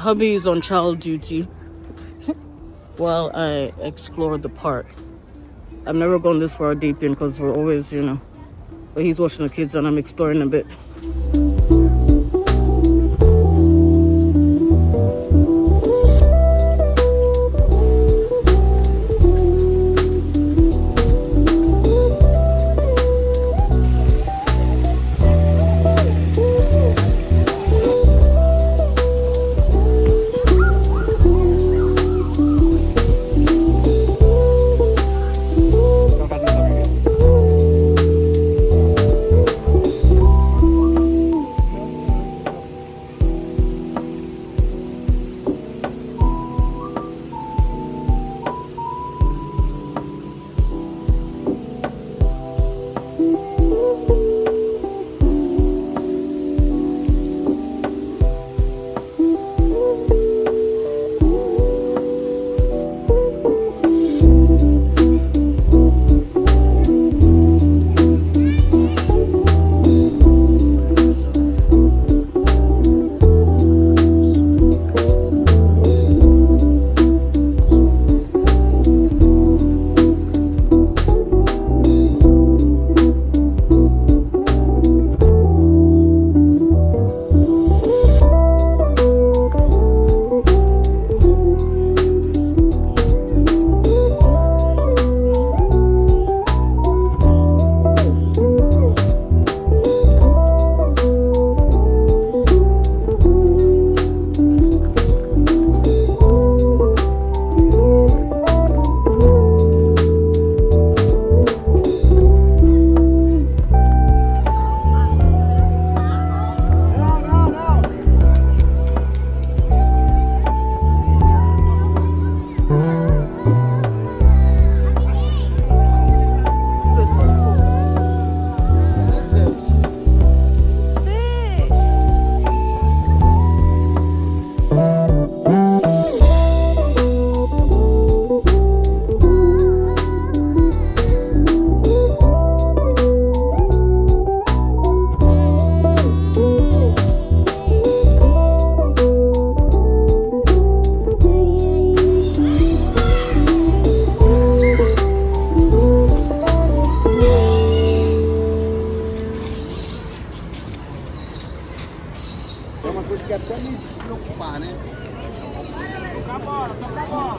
hubby is on child duty while I explore the park. I've never gone this far deep in because we're always, but he's watching the kids and I'm exploring a bit. É uma coisa que até me despreocupar, né? Toca a bola, toca a bola.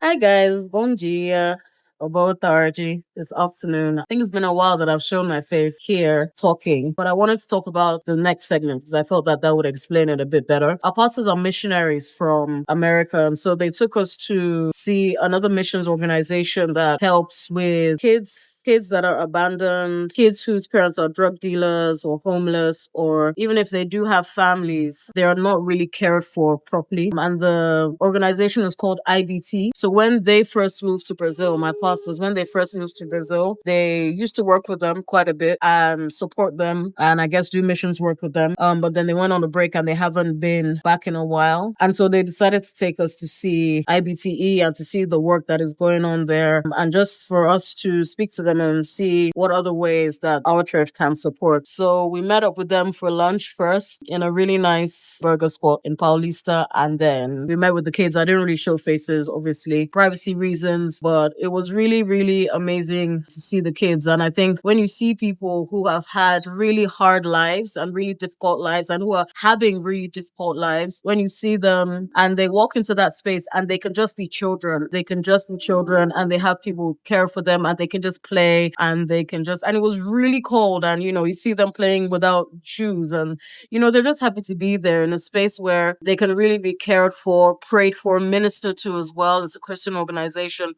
Hi guys, bom dia or boa tarde. It's afternoon. I think it's been a while that I've shown my face here talking, but I wanted to talk about the next segment because I felt that that would explain it a bit better. Our pastors are missionaries from America, and so they took us to see another missions organization that helps with kids that are abandoned, kids whose parents are drug dealers or homeless, or even if they do have families, they are not really cared for properly. And the organization is called IBT. So when they first moved to Brazil, my pastors, when they first moved to Brazil, they used to work with them quite a bit and support them and I guess do missions work with them. But then they went on a break and they haven't been back in a while. And so they decided to take us to see IBTE and to see the work that is going on there and just for us to speak to them and see what other ways that our church can support. So we met up with them for lunch first in a really nice burger spot in Paulista, and then we met with the kids. I didn't really show faces, obviously, privacy reasons, but it was really, really amazing to see the kids. And I think when you see people who have had really hard lives and really difficult lives and who are having really difficult lives, when you see them and they walk into that space and they can just be children, and they have people care for them and they can just play and they can just, and it was really cold and, you see them playing without shoes and, they're just happy to be there in a space where they can really be cared for, prayed for, ministered to as well. It's a Christian organization.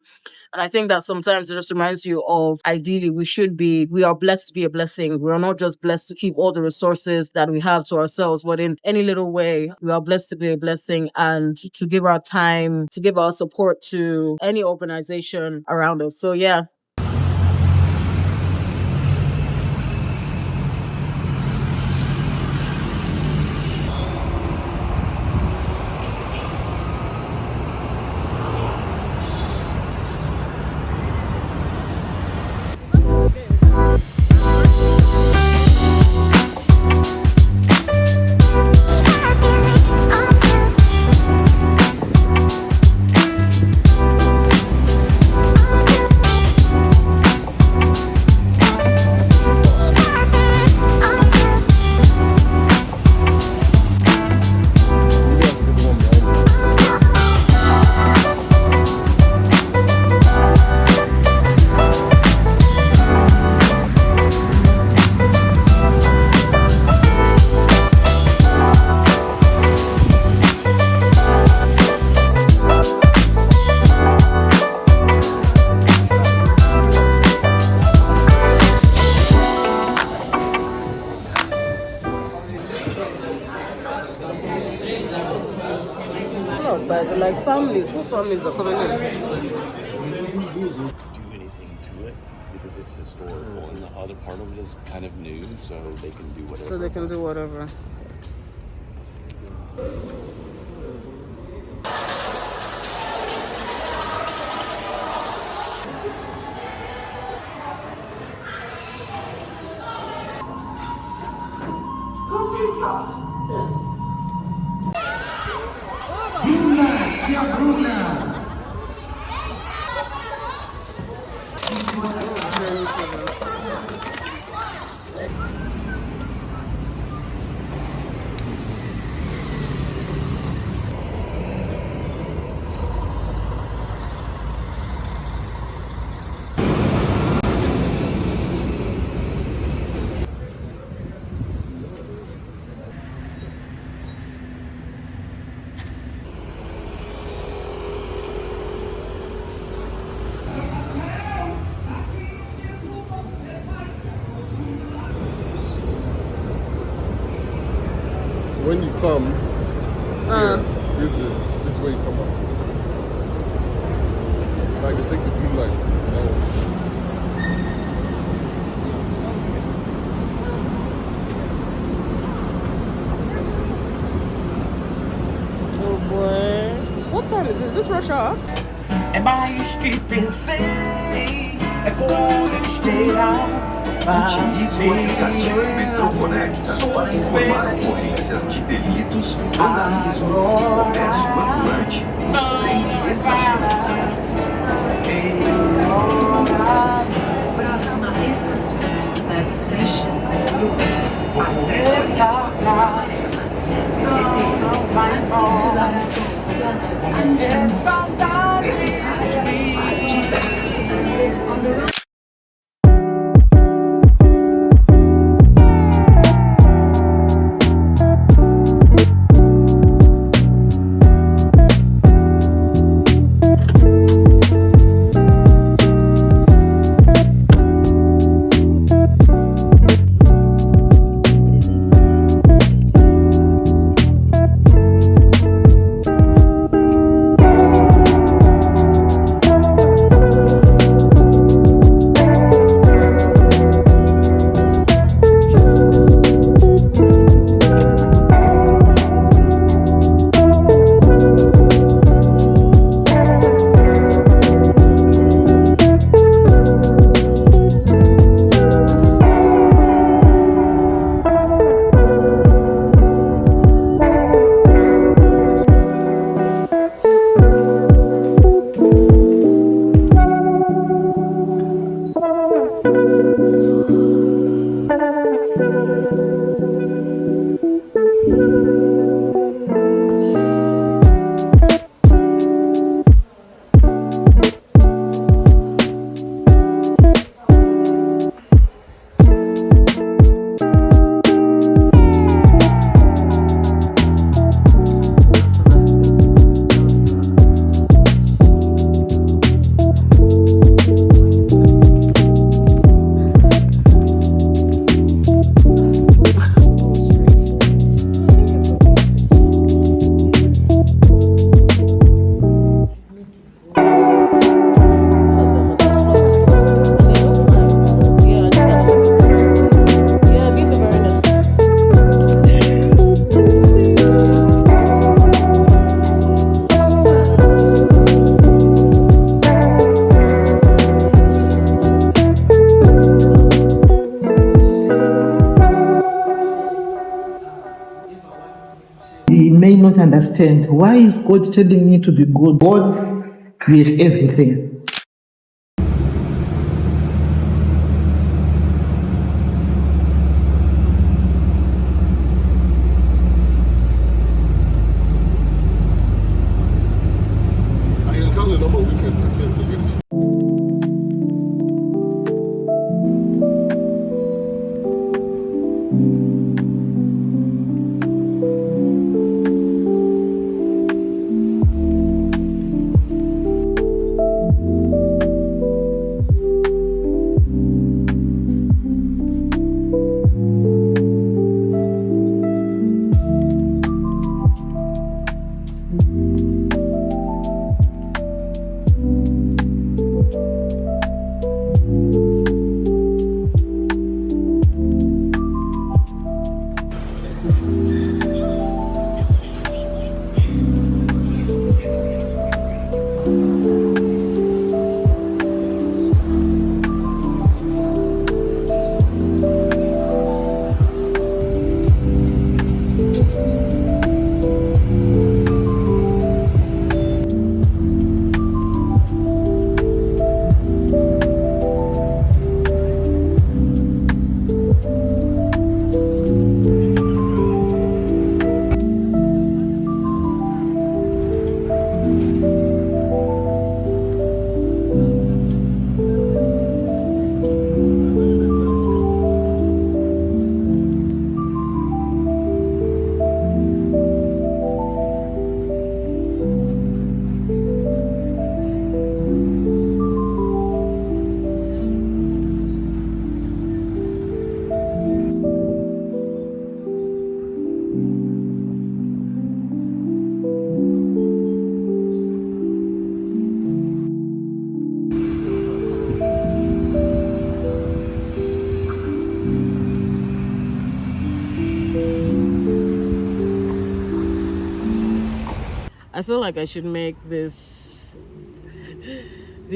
And I think that sometimes it just reminds you of ideally we are blessed to be a blessing. We are not just blessed to keep all the resources that we have to ourselves, but in any little way, we are blessed to be a blessing and to give our time, to give our support to any organization around us. So yeah. like families, full families are coming in. Do anything to it because it's historical, and the other part of it is kind of new, so they can do whatever. So they can do whatever. When you come here, this is where you come up. Like I think the blue light. Oh boy. What time is this? Is this rush hour? É mais que pensei, é como esperar. Aplicativo Metrô Conecta para informar a ocorrências de delitos, vandalismo, comércio ambulante, trens estacionais. Próxima estação, next station, It's alright, não vai embora. And sometimes it's me. He may not understand why is God telling me to be good. God with everything. I can call the number we can transfer to you. I feel like I should make these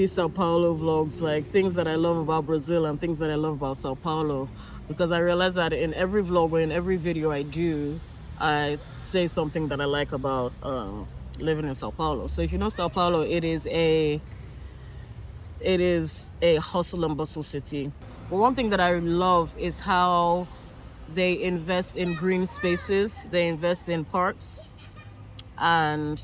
Sao Paulo vlogs, like things that I love about Brazil and things that I love about Sao Paulo, because I realize that in every vlog or in every video I do, I say something that I like about living in Sao Paulo. So if you know Sao Paulo, it is a hustle and bustle city. But one thing that I love is how they invest in green spaces, they invest in parks, and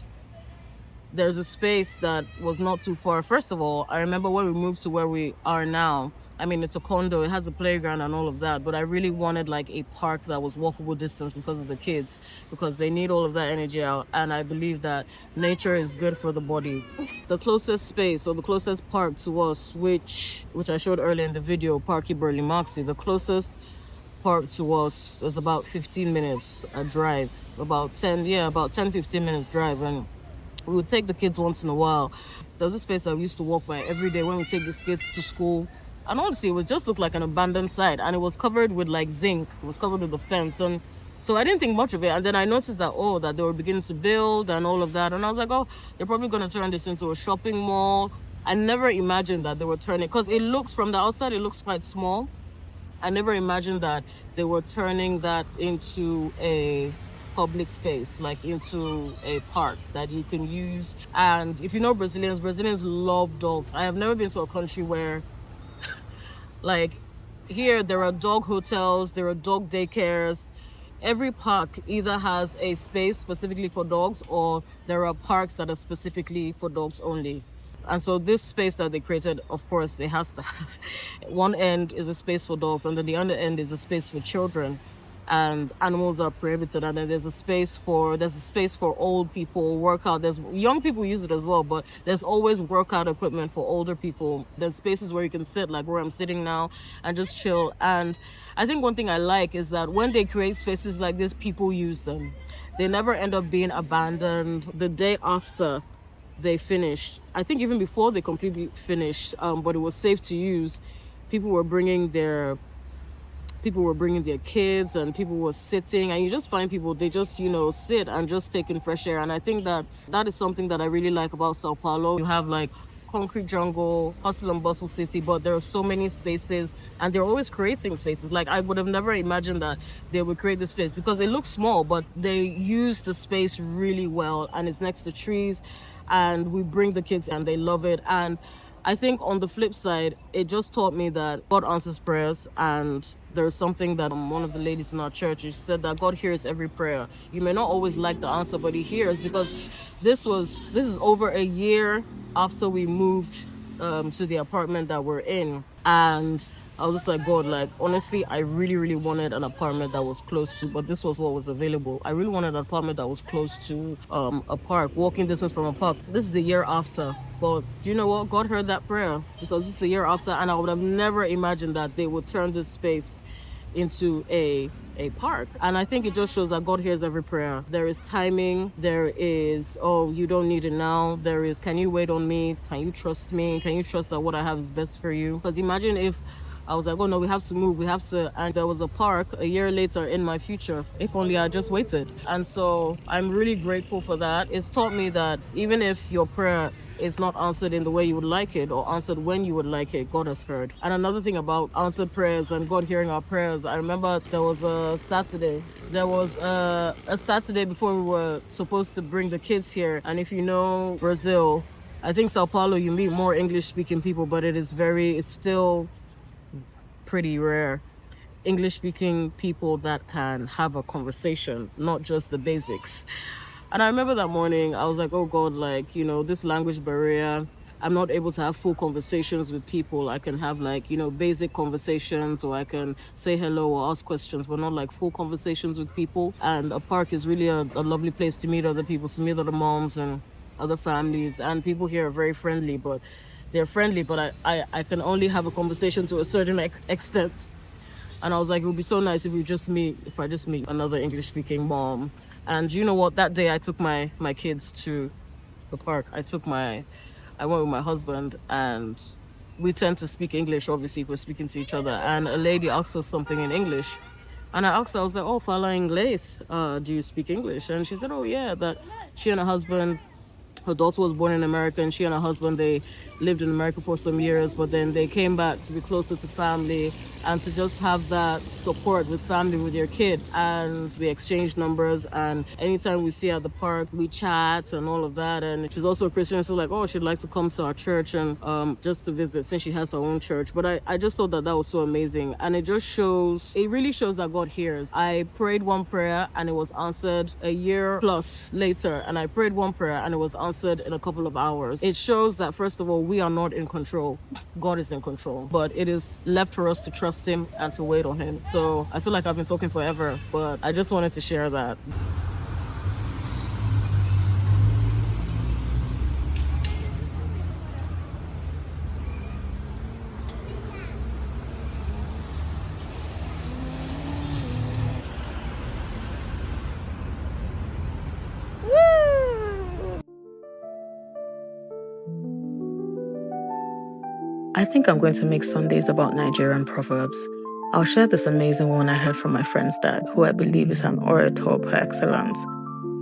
there's a space that was not too far. First of all, I remember when we moved to where we are now. I mean, it's a condo, it has a playground and all of that, but I really wanted like a park that was walkable distance because of the kids, because they need all of that energy out, and I believe that nature is good for the body. The closest space or the closest park to us, which I showed earlier in the video, Parque Burley Maxi, the closest park to us was about 15 minutes a drive, about 10 15 minutes drive, and we would take the kids once in a while. There was a space that we used to walk by every day when we take these kids to school. And honestly, it was just looked like an abandoned site. And it was covered with like zinc. It was covered with a fence. And so I didn't think much of it. And then I noticed that, that they were beginning to build and all of that. And I was like, they're probably going to turn this into a shopping mall. I never imagined that they were turning, because it looks from the outside, it looks quite small. I never imagined that they were turning that into a public space, like into a park that you can use. And if you know Brazilians love dogs. I have never been to a country where like here there are dog hotels, there are dog daycares. Every park either has a space specifically for dogs, or there are parks that are specifically for dogs only. And so this space that they created, of course, it has to have one end is a space for dogs, and then the other end is a space for children. And animals are prohibited, and then there's a space for old people, workout. There's young people use it as well, but there's always workout equipment for older people. There's spaces where you can sit, like where I'm sitting now, and just chill. And I think one thing I like is that when they create spaces like this, people use them. They never end up being abandoned. The day after they finished, I think even before they completely finished, but it was safe to use, people were bringing their kids, and people were sitting, and you just find people, they just sit and just taking fresh air. And I think that is something that I really like about Sao Paulo. You have like concrete jungle, hustle and bustle city, but there are so many spaces, and they're always creating spaces. Like I would have never imagined that they would create this space, because it looks small, but they use the space really well, and it's next to trees, and we bring the kids and they love it. And I think on the flip side, it just taught me that God answers prayers. And there's something that one of the ladies in our church, she said that God hears every prayer. You may not always like the answer, but he hears, because this is over a year after we moved to the apartment that we're in. And I was just like, God, like, honestly, I really, really wanted an apartment that was close to, but this was what was available. I really wanted an apartment that was close to a park, walking distance from a park. This is a year after. But do you know what? God heard that prayer, because this is a year after, and I would have never imagined that they would turn this space into a park. And I think it just shows that God hears every prayer. There is timing. There is, you don't need it now. There is, can you wait on me? Can you trust me? Can you trust that what I have is best for you? Because imagine if I was like, oh no, we have to move, and there was a park a year later in my future. If only I just waited. And so I'm really grateful for that. It's taught me that even if your prayer is not answered in the way you would like it, or answered when you would like it, God has heard. And another thing about answered prayers and God hearing our prayers, I remember there was a Saturday. There was a Saturday before we were supposed to bring the kids here. And if you know Brazil, I think Sao Paulo, you meet more English-speaking people, but it's still pretty rare. English-speaking people that can have a conversation, not just the basics. And I remember that morning, I was like, oh God, like, this language barrier, I'm not able to have full conversations with people. I can have basic conversations, or I can say hello or ask questions, but not like full conversations with people. And a park is really a lovely place to meet other people, to meet other moms and other families. And people here are very friendly, but I can only have a conversation to a certain extent. And I was like, it would be so nice if I just meet another English-speaking mom. And you know what? That day I took my kids to the park. I went with my husband, and we tend to speak English, obviously, if we're speaking to each other. And a lady asked us something in English. And I asked her, I was like, fala inglês? Do you speak English? And she said, oh yeah, that she and her husband her daughter was born in America, and she and her husband, they lived in America for some years, but then they came back to be closer to family and to just have that support with family, with your kid. And we exchanged numbers, and anytime we see her at the park, we chat and all of that. And she's also a Christian, so like, oh, she'd like to come to our church and just to visit, since she has her own church. But I just thought that was so amazing, and it really shows that God hears. I prayed one prayer and it was answered a year plus later, and I prayed one prayer and it was answered in a couple of hours. It shows that, first of all, we are not in control. God is in control, but it is left for us to trust him and to wait on him. So I feel like I've been talking forever, but I just wanted to share that. I think I'm going to make Sundays about Nigerian proverbs. I'll share this amazing one I heard from my friend's dad, who I believe is an orator par excellence.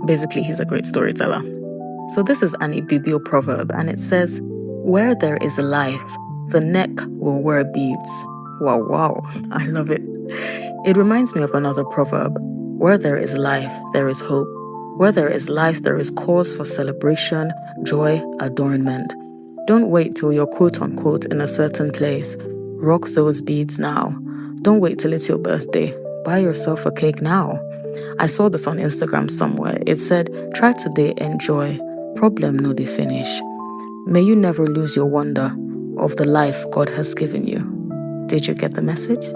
Basically, he's a great storyteller. So this is an Ibibio proverb, and it says, "Where there is life, the neck will wear beads." Wow, I love it. It reminds me of another proverb: "Where there is life, there is hope. Where there is life, there is cause for celebration, joy, adornment." Don't wait till you're quote-unquote in a certain place. Rock those beads now. Don't wait till it's your birthday. Buy yourself a cake now. I saw this on Instagram somewhere. It said, "Try today, enjoy. Problem no dey finish." May you never lose your wonder of the life God has given you. Did you get the message?